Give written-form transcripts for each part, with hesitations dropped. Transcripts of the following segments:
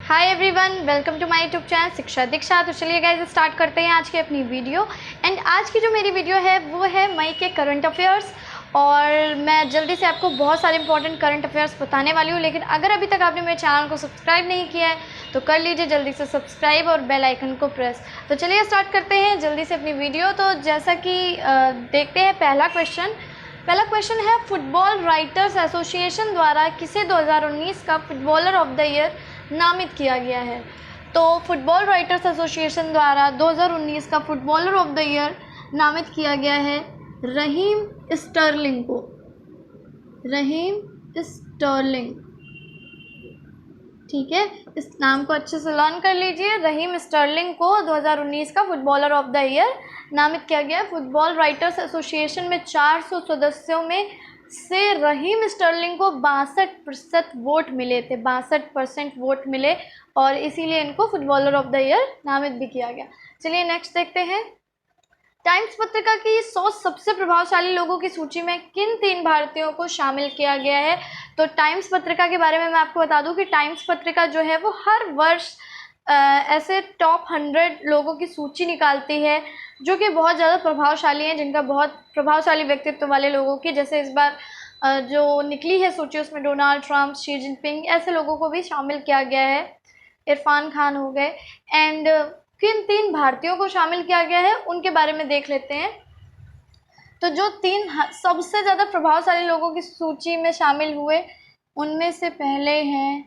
Hi everyone, welcome to my YouTube channel Shiksha Diksha. तो चलिए guys start करते हैं आज की अपनी वीडियो। एंड आज की जो मेरी वीडियो है वो है मई के करंट अफेयर्स। और मैं जल्दी से आपको बहुत सारे इंपॉर्टेंट करंट अफेयर्स बताने वाली हूँ। लेकिन अगर अभी तक आपने मेरे चैनल को सब्सक्राइब नहीं किया है तो कर लीजिए जल्दी से सब्सक्राइब और बेल आइकन को प्रेस। तो चलिए स्टार्ट करते हैं जल्दी से अपनी वीडियो। तो जैसा कि देखते हैं पहला क्वेश्चन है, फुटबॉल राइटर्स एसोसिएशन द्वारा किसे 2019 का फुटबॉलर ऑफ द ईयर नामित किया गया है। तो फुटबॉल राइटर्स एसोसिएशन द्वारा 2019 का फुटबॉलर ऑफ द ईयर नामित किया गया है रहीम स्टर्लिंग को। रहीम स्टर्लिंग, ठीक है, इस नाम को अच्छे से लर्न कर लीजिए। रहीम स्टर्लिंग को 2019 का फुटबॉलर ऑफ द ईयर नामित किया गया। फुटबॉल राइटर्स एसोसिएशन में 400 सदस्यों में से रहीम स्टर्लिंग को 62% वोट मिले थे। 62% वोट मिले और इसीलिए इनको फुटबॉलर ऑफ द ईयर नामित भी किया गया। चलिए नेक्स्ट देखते हैं। टाइम्स पत्रिका की 100 सबसे प्रभावशाली लोगों की सूची में किन 3 भारतीयों को शामिल किया गया है। तो टाइम्स पत्रिका के बारे में मैं आपको बता दूं कि टाइम्स पत्रिका जो है वो हर वर्ष ऐसे टॉप 100 लोगों की सूची निकालती है जो कि बहुत ज़्यादा प्रभावशाली हैं, जिनका बहुत प्रभावशाली व्यक्तित्व वाले लोगों की। जैसे इस बार जो निकली है सूची उसमें डोनाल्ड ट्रंप, शी जिनपिंग, ऐसे लोगों को भी शामिल किया गया है। इरफान खान हो गए। एंड किन 3 भारतीयों को शामिल किया गया है उनके बारे में देख लेते हैं। तो जो 3 सबसे ज़्यादा प्रभावशाली लोगों की सूची में शामिल हुए उनमें से पहले हैं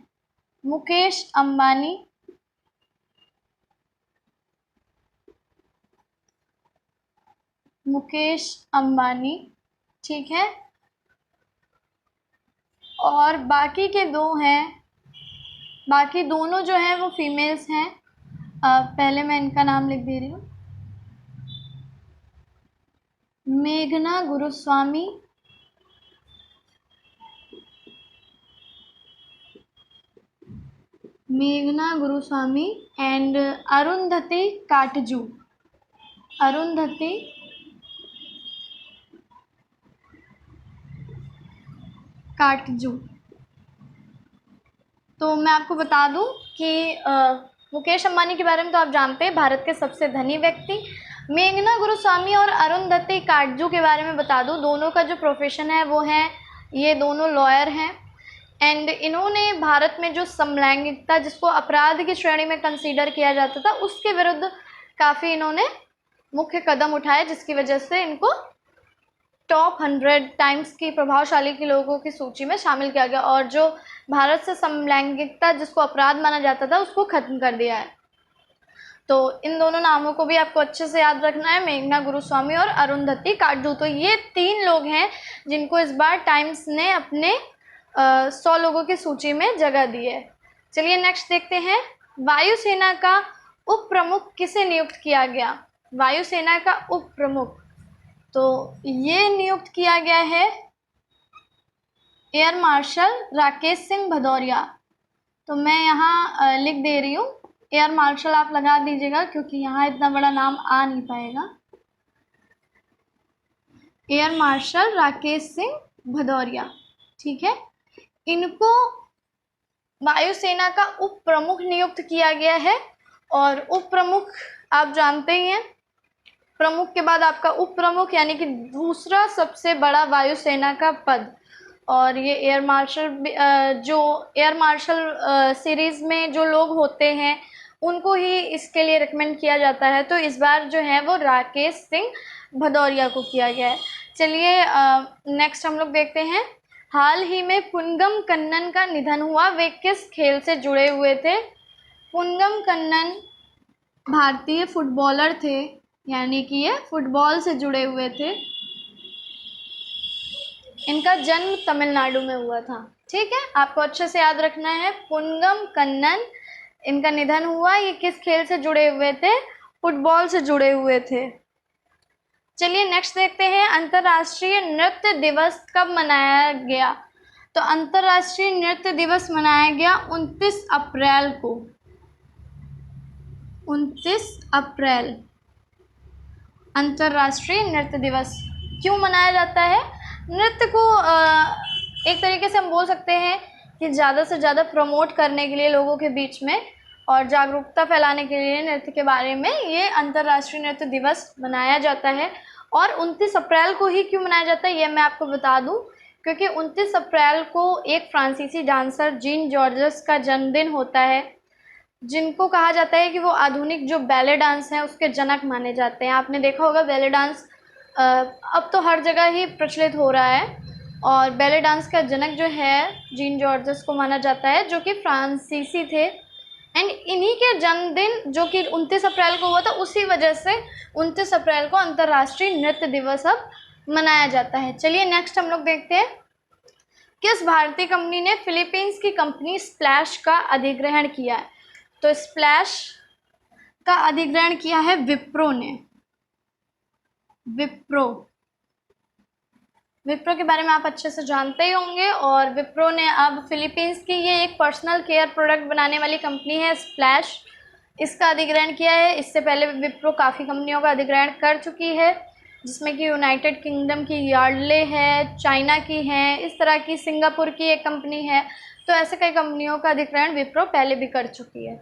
मुकेश अंबानी, ठीक है, और बाकी के 2 हैं, बाकी दोनों जो हैं वो फीमेल्स हैं। पहले मैं इनका नाम लिख दे रही हूँ। मेघना गुरुस्वामी एंड अरुंधति काटजू। तो मैं आपको बता दूं कि मुकेश अंबानी के बारे में तो आप जानते हैं, भारत के सबसे धनी व्यक्ति। मेघना गुरुस्वामी और अरुंधति काटजू के बारे में बता दूं, दोनों का जो प्रोफेशन है वो है, ये दोनों लॉयर हैं। एंड इन्होंने भारत में जो समलैंगिकता, जिसको अपराध की श्रेणी में कंसीडर किया जाता था, उसके विरुद्ध काफ़ी इन्होंने मुख्य कदम उठाए, जिसकी वजह से इनको टॉप 100 टाइम्स की प्रभावशाली के लोगों की सूची में शामिल किया गया। और जो भारत से समलैंगिकता, जिसको अपराध माना जाता था, उसको खत्म कर दिया है। तो इन दोनों नामों को भी आपको अच्छे से याद रखना है, मेघना गुरुस्वामी और अरुंधति काटजू। तो ये 3 लोग हैं जिनको इस बार टाइम्स ने अपने 100 लोगों की सूची में जगह दी है। चलिए नेक्स्ट देखते हैं। वायुसेना का उप प्रमुख किसे नियुक्त किया गया। वायुसेना का उप प्रमुख, तो ये नियुक्त किया गया है एयर मार्शल राकेश सिंह भदौरिया। तो मैं यहाँ लिख दे रही हूँ, एयर मार्शल आप लगा दीजिएगा क्योंकि यहाँ इतना बड़ा नाम आ नहीं पाएगा। एयर मार्शल राकेश सिंह भदौरिया, ठीक है, इनको वायुसेना का उप प्रमुख नियुक्त किया गया है। और उप प्रमुख आप जानते ही हैं, प्रमुख के बाद आपका उप प्रमुख, यानी कि दूसरा सबसे बड़ा वायुसेना का पद। और ये एयर मार्शल, जो एयर मार्शल सीरीज़ में जो लोग होते हैं उनको ही इसके लिए रिकमेंड किया जाता है। तो इस बार जो है वो राकेश सिंह भदौरिया को किया गया है। चलिए नेक्स्ट हम लोग देखते हैं। हाल ही में पुंगम कन्नन का निधन हुआ, वे किस खेल से जुड़े हुए थे। पुंगम कन्नन भारतीय फुटबॉलर थे, यानी कि ये फुटबॉल से जुड़े हुए थे। इनका जन्म तमिलनाडु में हुआ था, ठीक है, आपको अच्छे से याद रखना है। पुंगम कन्नन, इनका निधन हुआ, ये किस खेल से जुड़े हुए थे, फुटबॉल से जुड़े हुए थे। चलिए नेक्स्ट देखते हैं। अंतर्राष्ट्रीय नृत्य दिवस कब मनाया गया। तो अंतर्राष्ट्रीय नृत्य दिवस मनाया गया 29 अप्रैल को। 29 अप्रैल अंतर्राष्ट्रीय नृत्य दिवस क्यों मनाया जाता है। नृत्य को एक तरीके से हम बोल सकते हैं कि ज़्यादा से ज़्यादा प्रमोट करने के लिए लोगों के बीच में और जागरूकता फैलाने के लिए नृत्य के बारे में ये अंतर्राष्ट्रीय नृत्य दिवस मनाया जाता है। और 29 अप्रैल को ही क्यों मनाया जाता है ये मैं आपको बता दूं, क्योंकि 29 अप्रैल को एक फ्रांसीसी डांसर जीन जॉर्जेस का जन्मदिन होता है, जिनको कहा जाता है कि वो आधुनिक जो बैले डांस है उसके जनक माने जाते हैं। आपने देखा होगा बैले डांस अब तो हर जगह ही प्रचलित हो रहा है, और बैले डांस का जनक जो है जीन जॉर्जेस को माना जाता है, जो कि फ्रांसीसी थे। एंड इन्हीं के जन्मदिन जो कि 29 अप्रैल को हुआ था, उसी वजह से 29 अप्रैल को अंतर्राष्ट्रीय नृत्य दिवस अब मनाया जाता है। चलिए नेक्स्ट हम लोग देखते हैं, किस भारतीय कंपनी ने फिलीपींस की कंपनी स्प्लैश का अधिग्रहण किया है? तो स्प्लैश का अधिग्रहण किया है विप्रो ने। विप्रो के बारे में आप अच्छे से जानते ही होंगे। और विप्रो ने अब फिलीपींस की ये एक पर्सनल केयर प्रोडक्ट बनाने वाली कंपनी है स्प्लैश, इसका अधिग्रहण किया है। इससे पहले विप्रो काफ़ी कंपनियों का अधिग्रहण कर चुकी है, जिसमें कि यूनाइटेड किंगडम की यार्डले है, चाइना की है, इस तरह की सिंगापुर की एक कंपनी है। तो ऐसे कई कंपनियों का अधिग्रहण विप्रो पहले भी कर चुकी है।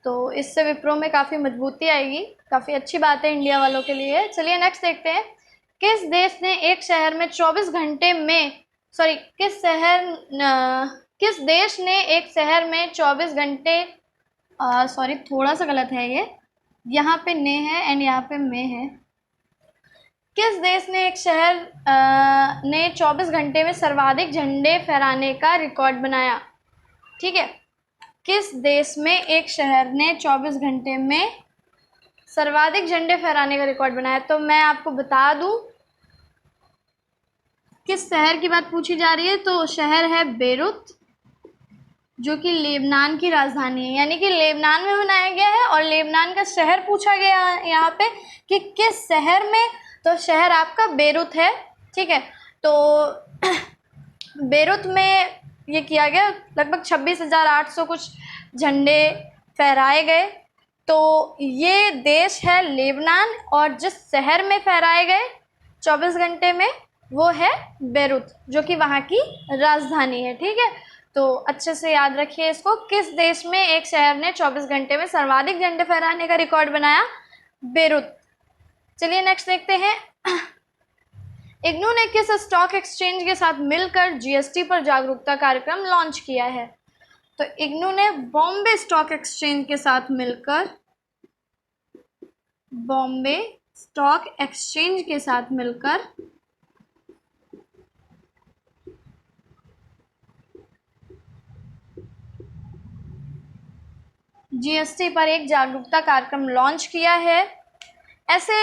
तो इससे विप्रो में काफ़ी मजबूती आएगी, काफ़ी अच्छी बात है इंडिया वालों के लिए। चलिए नेक्स्ट देखते हैं, किस देश ने एक शहर में 24 घंटे में किस देश ने एक शहर में 24 घंटे थोड़ा सा गलत है ये, यहाँ पे ने है एंड यहाँ पे में है। किस देश ने एक शहर ने 24 घंटे में सर्वाधिक झंडे फहराने का रिकॉर्ड बनाया? ठीक है, किस देश में एक शहर ने 24 घंटे में सर्वाधिक झंडे फहराने का रिकॉर्ड बनाया? तो मैं आपको बता दूं किस शहर की बात पूछी जा रही है। तो शहर है बेरूत, जो कि लेबनान की राजधानी है, यानी कि लेबनान में बनाया गया है। और लेबनान का शहर पूछा गया है यहाँ पे कि किस शहर में, तो शहर आपका बेरूत है। ठीक है, तो बेरूत में ये किया गया, लगभग 26,800 कुछ झंडे फहराए गए। तो ये देश है लेबनान, और जिस शहर में फहराए गए 24 घंटे में वो है बेरूत, जो कि वहाँ की राजधानी है। ठीक है, तो अच्छे से याद रखिए इसको, किस देश में एक शहर ने 24 घंटे में सर्वाधिक झंडे फहराने का रिकॉर्ड बनाया? बेरूत। चलिए नेक्स्ट देखते हैं, इग्नू ने किस स्टॉक एक्सचेंज के साथ मिलकर जीएसटी पर जागरूकता कार्यक्रम लॉन्च किया है? तो इग्नू ने बॉम्बे स्टॉक एक्सचेंज के साथ मिलकर जीएसटी पर एक जागरूकता कार्यक्रम लॉन्च किया है। ऐसे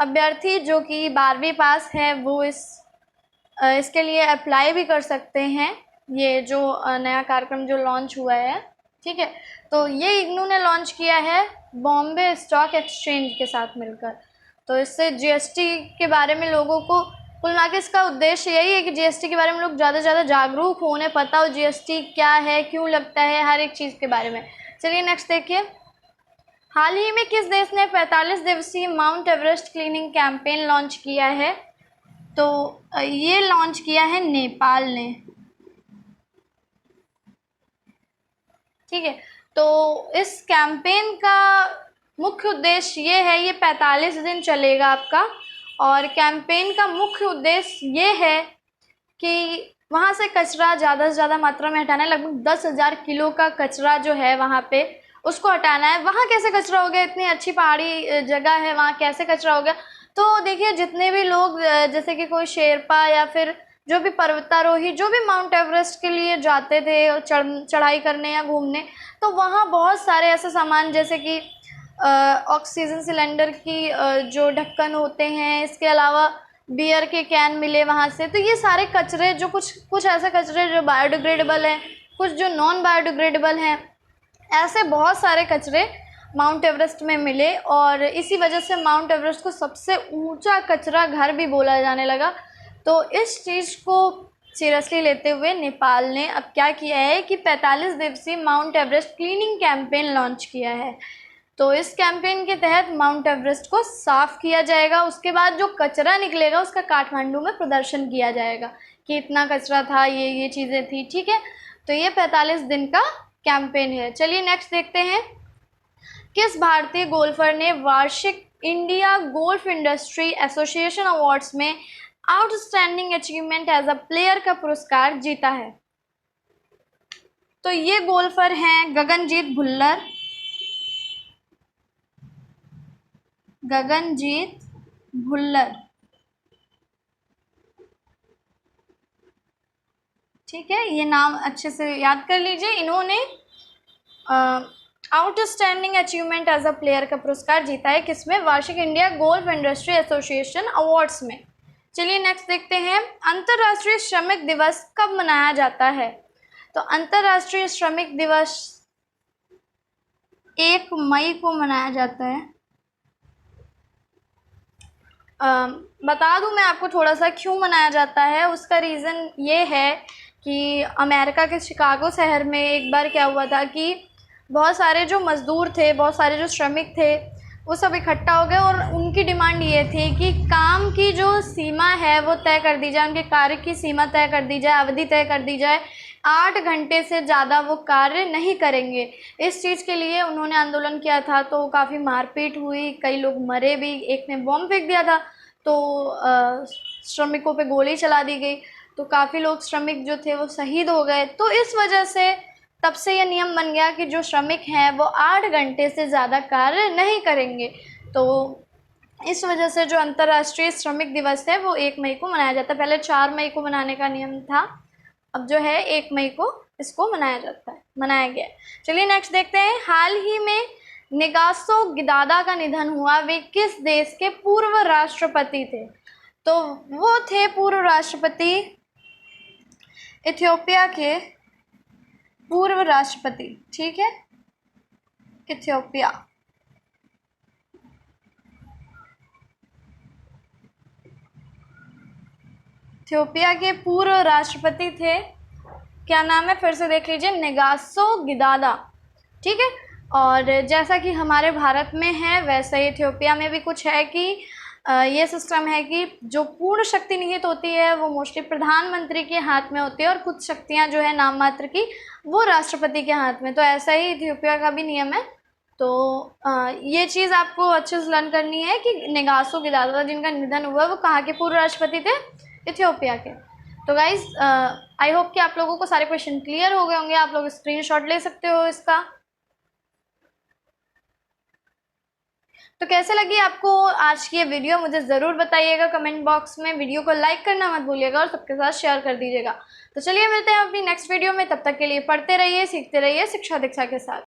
अभ्यर्थी जो कि 12वीं पास है वो इसके लिए अप्लाई भी कर सकते हैं, ये जो नया कार्यक्रम जो लॉन्च हुआ है। ठीक है, तो ये इग्नू ने लॉन्च किया है बॉम्बे स्टॉक एक्सचेंज के साथ मिलकर। तो इससे जीएसटी के बारे में लोगों को, कुल मिला के इसका उद्देश्य यही है कि जीएसटी के बारे में लोग ज़्यादा से ज़्यादा जागरूक हो, उन्हें पता हो जीएसटी क्या है, क्यों लगता है, हर एक चीज़ के बारे में। चलिए नेक्स्ट देखिए, हाल ही में किस देश ने 45 दिवसीय mount Everest cleaning campaign launch किया है? तो ये लॉन्च किया है नेपाल ने। ठीक है, तो इस कैंपेन का मुख्य उद्देश्य ये है, ये 45 दिन चलेगा आपका, और कैंपेन का मुख्य उद्देश्य ये है कि वहाँ से कचरा ज़्यादा से ज़्यादा मात्रा में हटाना है। लगभग 10,000 किलो का कचरा जो है वहाँ पे उसको हटाना है। वहाँ कैसे कचरा हो गया, इतनी अच्छी पहाड़ी जगह है, वहाँ कैसे कचरा हो गया? तो देखिए, जितने भी लोग जैसे कि कोई शेरपा या फिर जो भी पर्वतारोही जो भी माउंट एवरेस्ट के लिए जाते थे चढ़ाई करने या घूमने, तो वहाँ बहुत सारे ऐसे सामान जैसे कि ऑक्सीजन सिलेंडर की जो ढक्कन होते हैं, इसके अलावा बियर के कैन मिले वहाँ से। तो ये सारे कचरे जो कुछ ऐसे कचरे जो बायोडिग्रेडेबल हैं, कुछ जो नॉन बायोडिग्रेडेबल हैं, ऐसे बहुत सारे कचरे माउंट एवरेस्ट में मिले, और इसी वजह से माउंट एवरेस्ट को सबसे ऊंचा कचरा घर भी बोला जाने लगा। तो इस चीज़ को सीरियसली लेते हुए नेपाल ने अब क्या किया है कि 45 दिवसीय mount Everest cleaning campaign launch किया है। तो इस कैंपेन के तहत माउंट एवरेस्ट को साफ़ किया जाएगा, उसके बाद जो कचरा निकलेगा उसका काठमांडू में प्रदर्शन किया जाएगा कि इतना कचरा था, ये चीज़ें थी। ठीक है, तो ये 45 दिन का कैंपेन है। चलिए नेक्स्ट देखते हैं, किस भारतीय गोल्फर ने वार्षिक India golf industry association awards में outstanding achievement as a player का पुरस्कार जीता है? तो ये गोल्फर हैं गगनजीत भुल्लर, गगनजीत भुल्लर, ठीक है, ये नाम अच्छे से याद कर लीजिए। इन्होंने outstanding achievement as a player का पुरस्कार जीता है, किसमें? वार्षिक India golf industry association awards में। चलिए नेक्स्ट देखते हैं, अंतर्राष्ट्रीय श्रमिक दिवस कब मनाया जाता है? तो अंतर्राष्ट्रीय श्रमिक दिवस 1 मई को मनाया जाता है। बता दूं मैं आपको थोड़ा सा क्यों मनाया जाता है। उसका रीज़न ये है कि अमेरिका के शिकागो शहर में एक बार क्या हुआ था कि बहुत सारे जो मज़दूर थे, बहुत सारे जो श्रमिक थे, वो सब इकट्ठा हो गए और उनकी डिमांड ये थी कि काम की जो सीमा है वो तय कर दी जाए, उनके कार्य की सीमा तय कर दी जाए, अवधि तय कर दी जाए, 8 घंटे से ज़्यादा वो कार्य नहीं करेंगे। इस चीज़ के लिए उन्होंने आंदोलन किया था, तो काफ़ी मारपीट हुई, कई लोग मरे भी, एक ने बॉम्ब फेंक दिया था, तो श्रमिकों पे गोली चला दी गई, तो काफ़ी लोग श्रमिक जो थे वो शहीद हो गए। तो इस वजह से तब से यह नियम बन गया कि जो श्रमिक हैं वो 8 घंटे से ज़्यादा कार्य नहीं करेंगे। तो इस वजह से जो अंतर्राष्ट्रीय श्रमिक दिवस है वो 1 मई को मनाया जाता है। पहले 4 मई को मनाने का नियम था, अब जो है 1 मई को इसको मनाया गया है। चलिए नेक्स्ट देखते हैं, हाल ही में नेगासो गिदादा का निधन हुआ, वे किस देश के पूर्व राष्ट्रपति थे? तो वो थे पूर्व राष्ट्रपति इथियोपिया के पूर्व राष्ट्रपति, ठीक है, इथियोपिया। इथियोपिया के पूर्व राष्ट्रपति थे, क्या नाम है फिर से देख लीजिए, नेगासो गिदादा, ठीक है। और जैसा कि हमारे भारत में है वैसे ही इथियोपिया में भी कुछ है कि ये सिस्टम है कि जो पूर्ण शक्ति निहित होती है वो मोस्टली प्रधानमंत्री के हाथ में होती है और कुछ शक्तियां जो है नाम मात्र की वो राष्ट्रपति के हाथ में। तो ऐसा ही इथियोपिया का भी नियम है। तो ये चीज़ आपको अच्छे से लर्न करनी है कि नेगासो गिदादा जिनका निधन हुआ वो कहाँ के पूर्व राष्ट्रपति थे? इथियोपिया के। तो गाइज आई होप कि आप लोगों को सारे क्वेश्चन क्लियर हो गए होंगे। आप लोग स्क्रीनशॉट ले सकते हो इसका। तो कैसे लगी आपको आज की ये वीडियो मुझे ज़रूर बताइएगा कमेंट बॉक्स में। वीडियो को लाइक करना मत भूलिएगा और सबके साथ शेयर कर दीजिएगा। तो चलिए मिलते हैं अपनी नेक्स्ट वीडियो में, तब तक के लिए पढ़ते रहिए, सीखते रहिए शिक्षा दीक्षा के साथ।